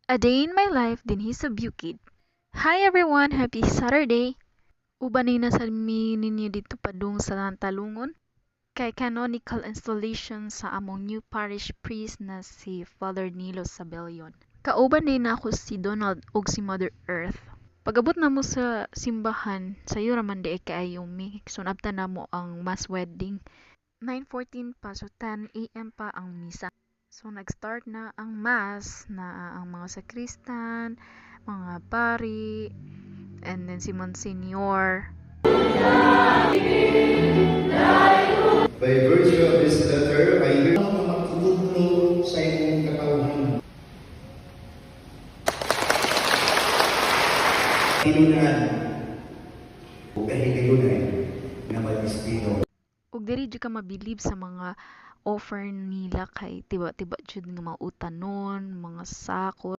A Day in My Life dinhi sa Bukid. Hi everyone! Happy Saturday! Ubanay na sa ninyo dito padung sa Talungon kay canonical installation sa among new parish priest na si Father Nilo Sabellion. Kauban din na ako si Donald ug si Mother Earth. Pag-abot na mo sa simbahan, sayo raman di kaayong mi. Sunabtan na mo ang mass wedding. 9:14 pa, so 10 a.m. pa ang misa. So, nag-start na ang mass na ang mga sakristan, mga pari, and then si Monsignor. By virtue of this letter, I will magtutuglo sa imong katawhan. Tinunan, o kahigayunan, na mag-destino. Ug diri jud ka mabilib sa mga offer nila kay tiba-tiba jud nga mga utanon, mga sakot.